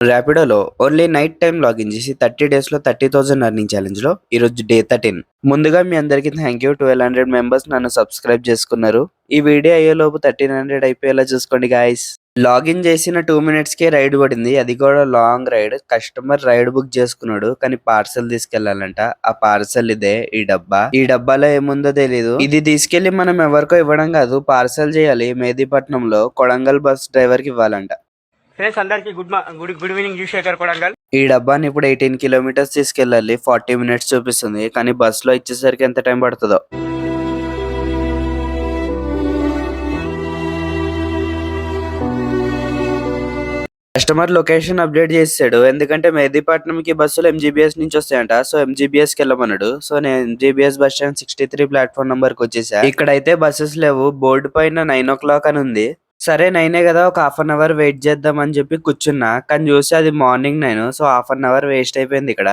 ర్యాపిడోలో only night time login చేసి 30 డేస్‌లో 30,000 earning ఛాలెంజ్‌లో ఈరోజు డే 13. ముందుగా మీ అందరికీ థాంక్ యూ. 1200 మెంబర్స్ నన్ను సబ్స్క్రైబ్ చేసుకున్నారు. ఈ వీడియో అయ్యేలోపు 1300 అయిపోయేలా చూసుకోండి గాయ్స్. లాగిన్ చేసిన 2 మినిట్స్‌కే రైడ్ పడింది. అది కూడా long ride. Customer ride book చేసుకున్నాడు. కానీ పార్సెల్ తీసుకెళ్లాలంట. ఆ పార్సెల్ ఇదే ఈ డబ్బా. ఈ డబ్బాలో ఏముందో తెలీదు. ఇది తీసుకెళ్లి మనం ఎవరికో ఇవ్వడం కాదు. పార్సెల్ చేయాలి. మెహదీపట్నంలో కొడంగల్ బస్ డ్రైవర్‌కి ఇవ్వాలంట. ఫ్రెండ్స్ అందరికి గుడ్ ఈవినింగ్ శేఖర్ కొడంగల్. ఈ డబ్బాని ఇప్పుడు 18 కిలోమీటర్స్ తీసుకెళ్ళాలి. 40 మినిట్స్ చూపిస్తుంది. కానీ బస్ లో ఇచ్చేసరికి ఎంత టైం పడుతుందో. కస్టమర్ లొకేషన్ అప్డేట్ చేసాడు. ఎందుకంటే మెహదీపట్నంకి బస్సులు ఎంజీబీఎస్ నుంచి వస్తాయంట. సో ఎంజీబీఎస్ కి వెళ్ళమన్నాడు. సో నేను MGBS bus stand 63 platform number కి వచ్చేసా. ఇక్కడైతే బస్సెస్ లేవు. బోర్డు పైన 9 o'clock అని ఉంది. సరే 9 కదా, ఒక హాఫ్ అన్ అవర్ వెయిట్ చేద్దాం అని చెప్పి కూర్చున్నా. కానీ చూస్తే అది morning 9. So half an hour waste అయిపోయింది ఇక్కడ.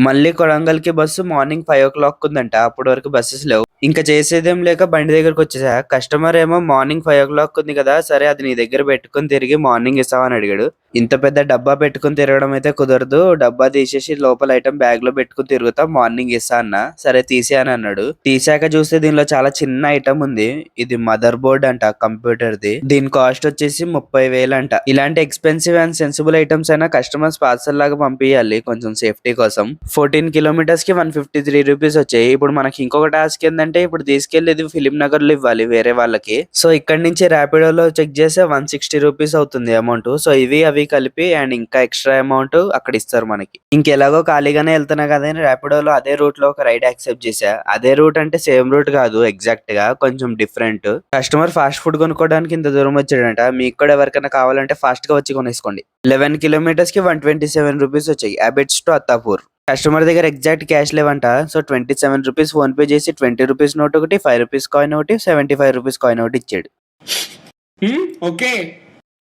మళ్ళీ కొడంగల్ కి బస్సు మార్నింగ్ 5 o'clock ఉందంట. అప్పటి వరకు బస్సెస్ లేవు. ఇంకా చేసేదేం లేక బండి దగ్గరకు వచ్చేసా. కస్టమర్ ఏమో మార్నింగ్ 5 o'clock ఉంది కదా, సరే అది నీ దగ్గర పెట్టుకుని తిరిగి మార్నింగ్ ఇస్తావని అడిగాడు. ఇంత పెద్ద డబ్బా పెట్టుకుని తిరగడం అయితే కుదరదు. డబ్బా తీసేసి లోపల ఐటమ్ బ్యాగ్ లో పెట్టుకుని తిరుగుతా, మార్నింగ్ ఇస్తా అన్న. సరే తీసే అని అన్నాడు. తీసాక చూస్తే దీనిలో చాలా చిన్న ఐటమ్ ఉంది. ఇది మదర్ బోర్డ్ అంట, కంప్యూటర్ ది. దీని కాస్ట్ వచ్చేసి 30,000 అంట. ఇలాంటి ఎక్స్పెన్సివ్ అండ్ సెన్సిబుల్ ఐటమ్స్ అయినా కస్టమర్స్ పార్సల్ లాగా పంపించాలి కొంచెం సేఫ్టీ కోసం. 14 కిలోమీటర్స్ కి 153 రూపీస్ వచ్చాయి. ఇప్పుడు మనకి ఇంకొక టాస్క్ ఏంటంటే, ఇప్పుడు తీసుకెళ్లి ఫిలిం నగర్ లో ఇవ్వాలి వేరే వాళ్ళకి. సో ఇక్కడ నుంచి ర్యాపిడోలో చెక్ చేస్తే 160 రూపీస్ అవుతుంది అమౌంట్. సో ఇవి అవి కలిపి అండ్ ఇంకా ఎక్స్ట్రా అమౌంట్ అక్కడ ఇస్తారు మనకి. ఇంకెలాగో ఖాళీగానే వెళ్తున్నా కదా అని ర్యాపిడోలో అదే రూట్ లో ఒక రైడ్ యాక్సెప్ట్ చేసా. అదే రూట్ అంటే సేమ్ రూట్ కాదు, ఎగ్జాక్ట్ గా కొంచెం డిఫరెంట్. కస్టమర్ ఫాస్ట్ ఫుడ్ కొనుక్కోవడానికి ఇంత దూరం వచ్చాడంట. మీకు కూడా ఎవరికైనా కావాలంటే ఫాస్ట్ గా వచ్చి కొనేసుకోండి. 11 కిలోమీటర్స్ కి 127 రూపీస్ వచ్చాయి. అబిడ్స్ టు అత్తాపూర్. కస్టమర్ దగ్గర ఎగ్జాక్ట్ క్యాష్ లేవంట. సో 27 రూపీస్ ఫోన్ పే చేసి 20 రూపీస్ నోట్ ఒకటి, 5 రూపీస్ కాయిన్ ఒకటి, 75 రూపీస్ కాయిన్ ఒకటి ఇచ్చాడు. ఓకే,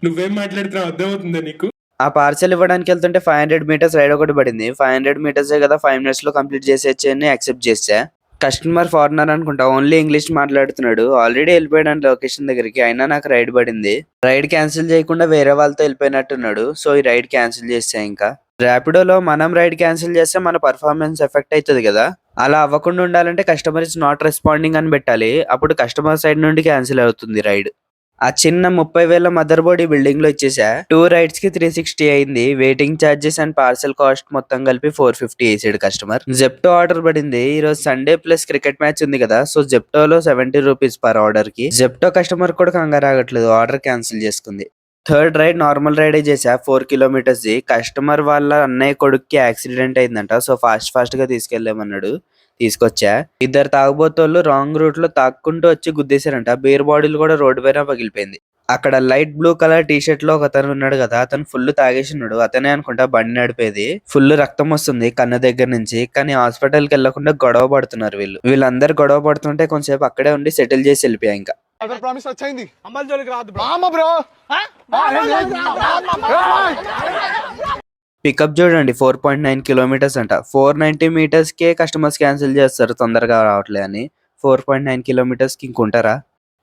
నువ్వేం మాట్లాడుతున్నావు అర్థమవుతుందా నీకు? ఆ పార్సెల్ ఇవ్వడానికి వెళ్తుంటే 500 మీటర్స్ రైడ్ ఒకటి పడింది. 500 మీటర్సే కదా, 5 మినిట్స్ లో కంప్లీట్ చేసేయచ్చు అని యాక్సెప్ట్ చేసా. కస్టమర్ ఫారినర్ అనుకుంటా, ఓన్లీ ఇంగ్లీష్ మాట్లాడుతున్నాడు. ఆల్రెడీ వెళ్ళిపోయాడు లొకేషన్ దగ్గరికి. అయినా నాకు రైడ్ పడింది. రైడ్ క్యాన్సిల్ చేయకుండా వేరే వాళ్ళతో వెళ్ళిపోయినట్టున్నాడు. సో ఈ రైడ్ క్యాన్సిల్ చేసా. ఇంకా ర్యాపిడోలో మనం రైడ్ క్యాన్సిల్ చేస్తే మన పర్ఫార్మెన్స్ ఎఫెక్ట్ అవుతుంది కదా. అలా అవ్వకుండా ఉండాలంటే కస్టమర్ ఇస్ నాట్ రెస్పాండింగ్ అని పెట్టాలి. అప్పుడు కస్టమర్ సైడ్ నుండి క్యాన్సిల్ అవుతుంది రైడ్. ఆ చిన్న 30,000 మదర్ బోర్డ్ ఈ బిల్డింగ్ లో ఇచ్చేసా. 2 రైడ్స్ కి 360 అయింది. Waiting charges and parcel cost మొత్తం కలిపి 450 వేసాడు కస్టమర్. జెప్టో ఆర్డర్ పడింది. ఈ రోజు సండే ప్లస్ క్రికెట్ మ్యాచ్ ఉంది కదా. సో జెప్టోలో 70 రూపీస్ పర్ ఆర్డర్ కి. జెప్టో కస్టమర్ కూడా కంగారు ఆగట్లేదు, ఆర్డర్ క్యాన్సిల్ చేసుకుంది. థర్డ్ రైడ్ నార్మల్ రైడే చేసా, 4 కిలోమీటర్స్ ది. కస్టమర్ వాళ్ళ అన్నయ్య కొడుక్కి యాక్సిడెంట్ అయిందంట. సో ఫాస్ట్ గా తీసుకెళ్లేమన్నాడు. తీసుకొచ్చా. ఇద్దరు తాగుబోతోళ్ళు రాంగ్ రూట్ లో తాక్కుంటూ వచ్చి గుద్దేశారంట. బీర్ బాటిల్ కూడా రోడ్డు పైన పగిలిపోయింది. అక్కడ light blue colour T shirt లో ఒక అతను ఉన్నాడు కదా, అతను ఫుల్ తాగేసినాడు. అతనే అనుకుంటా బండి నడిపేది. ఫుల్ రక్తం వస్తుంది కన్ను దగ్గర నుంచి. కానీ హాస్పిటల్ కి వెళ్లకుండా గొడవ పడుతున్నారు వీళ్ళందరూ గొడవ పడుతుంటే కొంచెంసేపు అక్కడే ఉండి సెటిల్ చేసి వెళ్ళిపోయా. ఇంకా పికప్ చూడండి, 4.9 కిలోమీటర్స్ అంట. 490 మీటర్స్ కే కస్టమర్స్ క్యాన్సిల్ చేస్తారు తొందరగా రావట్లే అని. 4.9 కిలోమీటర్స్ కి ఇంకుంటారా.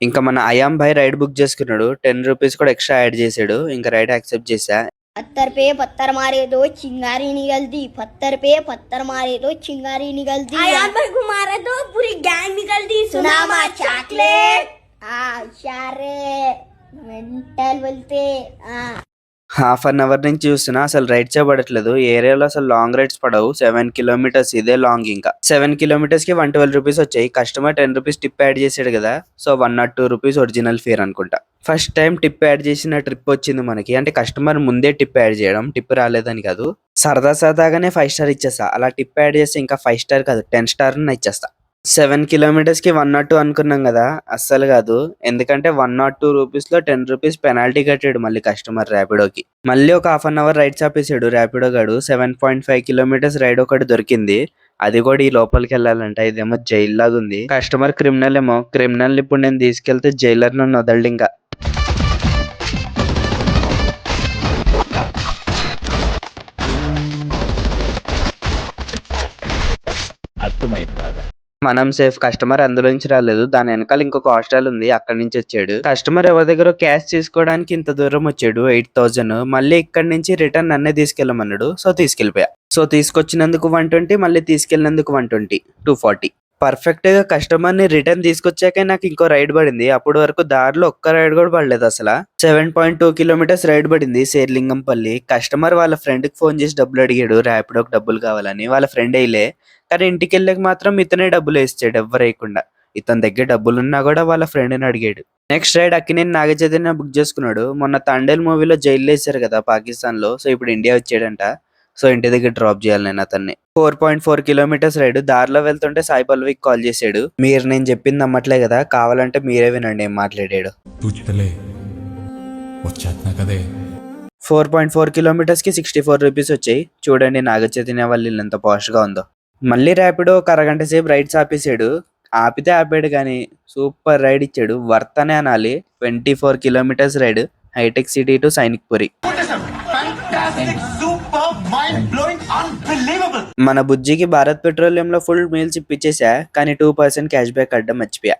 ఇంకా మన అయాం భాయ్ రైడ్ బుక్ చేసుకున్నాడు. 10 రూపీస్ కూడా ఎక్స్ట్రా యాడ్ చేసాడు. ఇంకా రైడ్ యాక్సెప్ట్ చేసా. पत्थर पे पत्थर मारे तो चिंगारी निकलती, पत्थर पे पत्थर मारे तो चिंगारी निकलती, आयान भाई को मारे तो पूरी गैंग निकलती, सुनामा चॉकलेट शारे मेंटल बोलते. హాఫ్ అన్ అవర్ నుంచి చూస్తున్నా, అసలు రైడ్స్ పడట్లేదు. ఏరియాలో అసలు లాంగ్ రైడ్స్ పడవు. 7 కిలోమీటర్స్ ఇదే లాంగ్. ఇంకా 7 కిలోమీటర్స్ కి 112 రూపీస్ వచ్చాయి. కస్టమర్ 10 రూపీస్ టిప్ యాడ్ చేసాడు కదా. సో 102 రూపీస్ ఒరిజినల్ ఫేర్ అనుకుంటా. ఫస్ట్ టైం టిప్ యాడ్ చేసిన ట్రిప్ వచ్చింది మనకి. అంటే కస్టమర్ ముందే టిప్ యాడ్ చేయడం, టిప్ రాలేదని కాదు. సరదాగానే 5 స్టార్ ఇచ్చేస్తా. అలా టిప్ యాడ్ చేస్తే ఇంకా 5 స్టార్ కాదు 10 స్టార్ ఇచ్చేస్తా. 7 కిలోమీటర్స్ కి 102 అనుకున్నాం కదా, అస్సలు కాదు. ఎందుకంటే 102 రూపీస్ లో 10 రూపీస్ పెనాల్టీ కట్టాడు మళ్ళీ కస్టమర్ ర్యాపిడోకి. మళ్ళీ ఒక హాఫ్ అన్ అవర్ రైడ్ చాపేసాడు ర్యాపిడో గాడు. 7.5 కిలోమీటర్స్ రైడ్ ఒకటి దొరికింది. అది కూడా ఈ లోపలికి వెళ్ళాలంట. ఇదేమో జైల్ లాగా ఉంది. కస్టమర్ క్రిమినల్ ఏమో. క్రిమినల్ ఇప్పుడు నేను తీసుకెళ్తే జైలర్ నన్ను వదలడు ఇంకా. అర్థమైంది. మనం సేఫ్. కస్టమర్ అందులో నుంచి రాలేదు. దాని వెనకాల ఇంకొక హాస్టల్ ఉంది. అక్కడి నుంచి వచ్చాడు. కస్టమర్ ఎవరి దగ్గర క్యాష్ తీసుకోవడానికి ఇంత దూరం వచ్చాడు 8,000. మళ్ళీ ఇక్కడ నుంచి రిటర్న్ నన్నే తీసుకెళ్ళమన్నాడు. సో తీసుకెళ్ళిపోయా. సో తీసుకొచ్చినందుకు 120, మళ్ళీ తీసుకెళ్ళినందుకు 120, 240. పర్ఫెక్ట్ గా కస్టమర్ ని రిటర్న్ తీసుకొచ్చాకే నాకు ఇంకో రైడ్ పడింది. అప్పటి వరకు దారిలో ఒక్క రైడ్ కూడా పడలేదు అసలు. 7.2 కిలోమీటర్స్ రైడ్ పడింది శేర్లింగంపల్లి. కస్టమర్ వాళ్ళ ఫ్రెండ్ కి ఫోన్ చేసి డబ్బులు అడిగాడు, ర్యాపిడోకి డబ్బులు కావాలని. వాళ్ళ ఫ్రెండ్ వేయలే, కానీ ఇంటికి వెళ్ళాక మాత్రం ఇతనే డబ్బులు వేసాడు ఎవ్వరు వేయకుండా. ఇతని దగ్గర డబ్బులున్నా కూడా వాళ్ళ ఫ్రెండ్ ని అడిగాడు. Next ride Akkineni Nagachaitanya book చేసుకున్నాడు. మొన్న తండేల్ మూవీలో జైల్లో వేసారు కదా పాకిస్తాన్ లో. సో ఇప్పుడు ఇండియా వచ్చాడంట. సో ఇంటి దగ్గర డ్రాప్ చేయాలి నేను అతన్ని. 4.4 కిలోమీటర్స్ రైడ్. దారిలో వెళ్తుంటే సాయి పల్లవికి కాల్ చేశాడు. మీరు నేను చెప్పింది నమ్మట్లే కదా, కావాలంటే మీరే వినండి ఏం మాట్లాడాడు. 4.4 కిలోమీటర్స్ కి 64 రూపీస్ వచ్చాయి. చూడండి నాగచైతన్య వాళ్ళ ఇల్లు ఎంత పాష్ గా ఉందో. మళ్ళీ ర్యాపిడో ఒక అరగంట సేపు రైడ్స్ ఆపేసాడు. ఆపితే ఆపాడు కానీ సూపర్ రైడ్ ఇచ్చాడు. వర్త్ అనే అనాలి. 24 kilometers ride Hitech City to Sainikpuri. మన బుజ్జికి భారత్ పెట్రోలియం లో ఫుల్ మీల్స్ ఇప్పించేసా, కానీ 2% క్యాష్ బ్యాక్ అడ్డం మర్చిపోయా.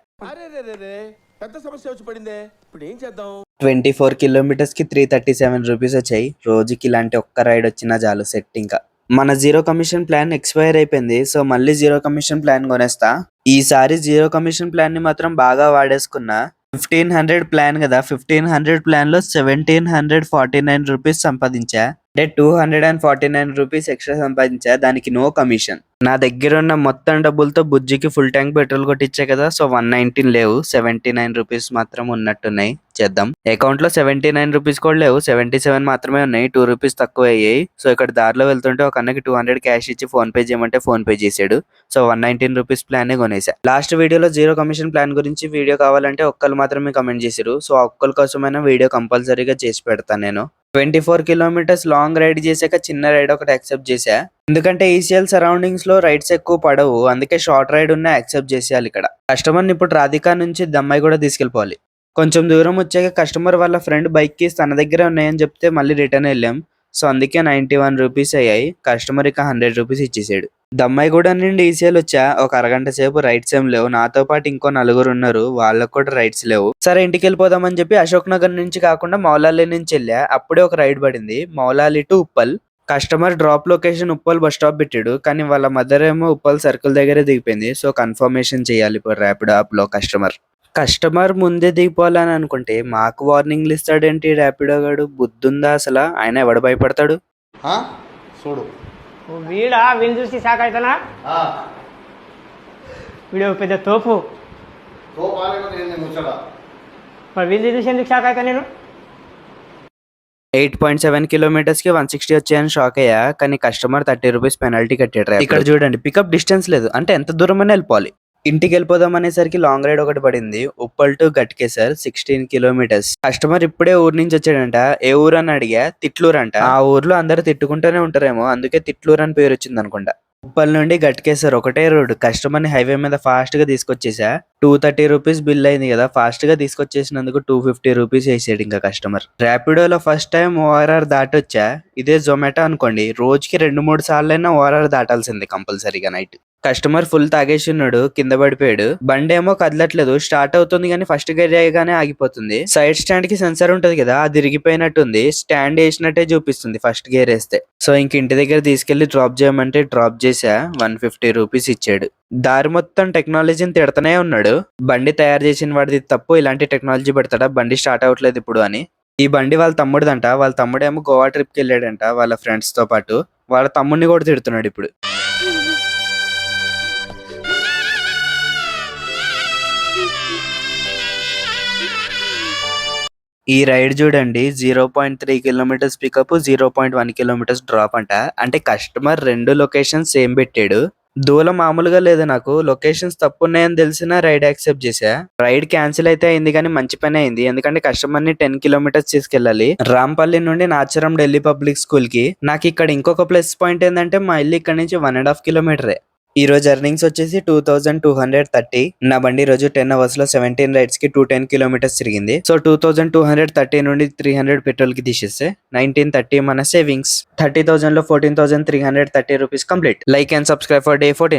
24 కిలోమీటర్స్ కి 337 రూపీస్ వచ్చాయి. రోజుకి ఇలాంటి ఒక్క రైడ్ వచ్చినా చాలు సెట్. ఇంకా మన జీరో కమిషన్ ప్లాన్ ఎక్స్పైర్ అయిపోయింది. సో మళ్ళీ జీరో కమిషన్ ప్లాన్ కొనేస్తా. ఈసారి జీరో కమిషన్ ప్లాన్ ని మాత్రం బాగా వాడేసుకున్నా. 1500 ప్లాన్ కదా, 1500 ప్లాన్ లో 1749 రూపీస్ సంపాదించా. అంటే 249 రూపీస్ ఎక్స్ట్రా సంపాదించా. దానికి నో కమిషన్. నా దగ్గర ఉన్న మొత్తం డబ్బులతో బుజ్జికి ఫుల్ ట్యాంక్ పెట్రోల్ కొట్టించా కదా. సో 119 లేవు, 79 రూపీస్ మాత్రం ఉన్నట్టున్నాయి. చేద్దాం. అకౌంట్ లో 79 రూపీస్ కూడా లేవు, 77 మాత్రమే ఉన్నాయి. 2 రూపీస్ తక్కువ అయ్యాయి. సో ఇక్కడ దారిలో వెళ్తుంటే ఒక అన్నకి 200 క్యాష్ ఇచ్చి ఫోన్ పే చేయమంటే ఫోన్ పే చేసాడు. సో 119 రూపీస్ ప్లాన్ కొనేసా. లాస్ట్ వీడియోలో జీరో కమిషన్ ప్లాన్ గురించి వీడియో కావాలంటే ఒక్కరు మాత్రమే కమెంట్ చేశారు. సో ఆ ఒక్కరి కోసమైనా వీడియో కంపల్సరీగా చేసి పెడతాను నేను. 24 కిలోమీటర్స్ లాంగ్ రైడ్ చేశాక చిన్న రైడ్ ఒకటి యాక్సెప్ట్ చేశా. ఎందుకంటే ఈసీఎల్ సరౌండింగ్స్ లో రైడ్స్ ఎక్కువ పడవు. అందుకే షార్ట్ రైడ్ ఉన్నా యాక్సెప్ట్ చేసేయాలి. ఇక్కడ కస్టమర్ ఇప్పుడు రాధికా నుంచి దమ్మాయి కూడా తీసుకెళ్ళిపోవాలి. కొంచెం దూరం వచ్చాక కస్టమర్ వాళ్ళ ఫ్రెండ్ బైక్ కీస్ తన దగ్గర ఉన్నాయని చెప్తే మళ్ళీ రిటర్న్ వెళ్ళాం. సో అందుకే 91 రూపీస్ అయ్యాయి. కస్టమర్ ఇక 100 రూపీస్ ఇచ్చేసాడు. దమ్మాయి కూడా నుండి ఈసీఎల్ వచ్చా. ఒక అరగంట సేపు రైడ్స్ ఏం లేవు. నాతో పాటు ఇంకో 4 ఉన్నారు, వాళ్ళకు కూడా రైడ్స్ లేవు. సరే ఇంటికి వెళ్ళిపోదామని చెప్పి అశోక్ నగర్ నుంచి కాకుండా మౌలాలి నుంచి వెళ్ళా. అప్పుడే ఒక రైడ్ పడింది, Moula Ali to Uppal. Customer drop location Uppal bus stop పెట్టాడు, కానీ వాళ్ళ మదర్ ఏమో ఉప్పల్ సర్కిల్ దగ్గరే దిగిపోయింది. సో కన్ఫర్మేషన్ చేయాలి ఇప్పుడు ర్యాపిడో యాప్ లో. కస్టమర్ ముందే దిగిపోవాలని అనుకుంటే మాకు వార్నింగ్లు ఇస్తాడేంటి ర్యాపిడో గాడు? బుద్ధుందా అసలు? ఆయన ఎవడు భయపడతాడు? చూడు వీడా వీళ్ళు చూసి షాక్ అవుతానా? వీడు పెద్ద తోపు. మరి వీళ్ళు చూసి ఎందుకు షాక్ అవుతా నేను? 8.7 కిలోమీటర్స్ కి 160 వచ్చాయని షాక్ అయ్యా, కానీ కస్టమర్ 30 రూపీస్ పెనాల్టీ కట్టాడు. ఇక్కడ చూడండి, పికప్ డిస్టెన్స్ లేదు, అంటే ఎంత దూరం అయినా వెళ్ళిపోవాలి. ఇంటికి వెళ్ళిపోదాం అనేసరికి లాంగ్ రైడ్ ఒకటి పడింది, Uppal to Ghatkesar 16 kilometres. Customer ఇప్పుడే ఊరు నుంచి వచ్చాడంట. ఏ ఊరు అని అడిగా, తిట్లూరు అంట. ఆ ఊర్లో అందరు తిట్టుకుంటూనే ఉంటారేమో, అందుకే తిట్లూరు అని పేరు వచ్చింది అనుకుంటా. ఉప్పల్ నుండి గట్కేసర్ ఒకటే రోడ్. కస్టమర్ ని హైవే మీద ఫాస్ట్ గా తీసుకొచ్చేసా. 230 రూపీస్ బిల్ అయింది కదా, ఫాస్ట్ గా తీసుకొచ్చేసినందుకు 250 రూపీస్ వేసాడు ఇంకా కస్టమర్. ర్యాపిడోలో ఫస్ట్ టైం ఓఆర్ఆర్ దాటొచ్చా. ఇదే జొమాటో అనుకోండి, రోజుకి 2-3 సార్లైనా ఓఆర్ఆర్ దాటాల్సింది కంపల్సరీగా. నైట్ కస్టమర్ ఫుల్ తాగేసి ఉన్నాడు, కింద పడిపోయాడు. బండి ఏమో కదలట్లేదు, స్టార్ట్ అవుతుంది కానీ ఫస్ట్ గేర్ వేయగానే ఆగిపోతుంది. సైడ్ స్టాండ్ కి సెన్సర్ ఉంటది కదా, అది ఇరిగిపోయినట్టుంది. స్టాండ్ వేసినట్టే చూపిస్తుంది ఫస్ట్ గేర్ వేస్తే. సో ఇంక ఇంటి దగ్గర తీసుకెళ్లి డ్రాప్ చేయమంటే డ్రాప్ చేసా. 150 రూపీస్ ఇచ్చాడు. దారి మొత్తం టెక్నాలజీని తిడతనే ఉన్నాడు. బండి తయారు చేసిన వాడిది తప్పు, ఇలాంటి టెక్నాలజీ పెడతాడా, బండి స్టార్ట్ అవ్వట్లేదు ఇప్పుడు అని. ఈ బండి వాళ్ళ తమ్ముడిదంట. వాళ్ళ తమ్ముడేమో గోవా ట్రిప్ కి వెళ్ళాడంట వాళ్ళ ఫ్రెండ్స్ తో పాటు. వాళ్ళ తమ్ముడిని కూడా తిడుతున్నాడు ఇప్పుడు. ఈ రైడ్ చూడండి, 0.3 కిలోమీటర్స్ పికప్, 0.1 కిలోమీటర్స్ డ్రాప్ అంట. అంటే కస్టమర్ 2 లొకేషన్స్ సేమ్ పెట్టాడు. దూరం మామూలుగా లేదు. నాకు లొకేషన్స్ తప్పు ఉన్నాయని తెలిసినా రైడ్ యాక్సెప్ట్ చేసా. రైడ్ క్యాన్సిల్ అయితే అయింది కానీ మంచి పని అయింది, ఎందుకంటే కస్టమర్ ని 10 కిలోమీటర్స్ తీసుకెళ్ళాలి. రాంపల్లి నుండి నాచారం ఢిల్లీ పబ్లిక్ స్కూల్ కి. నాకు ఇక్కడ ఇంకొక ప్లస్ పాయింట్ ఏంటంటే మా ఇల్లు ఇక్కడ నుంచి 1.5 కిలోమీటరే. ఈ రోజు ఎర్నింగ్స్ వచ్చేసి 2230. నా బండి రోజు 10 అవర్స్ లో 17 రైడ్స్ కి 210 కిలోమీటర్స్ తిరిగింది. సో 2230 నుండి 300 పెట్రోల్ కి తీసేస్తే 1930 మన సేవింగ్స్. 30,000 లో 14,330 rupees complete. Like and subscribe for day 14.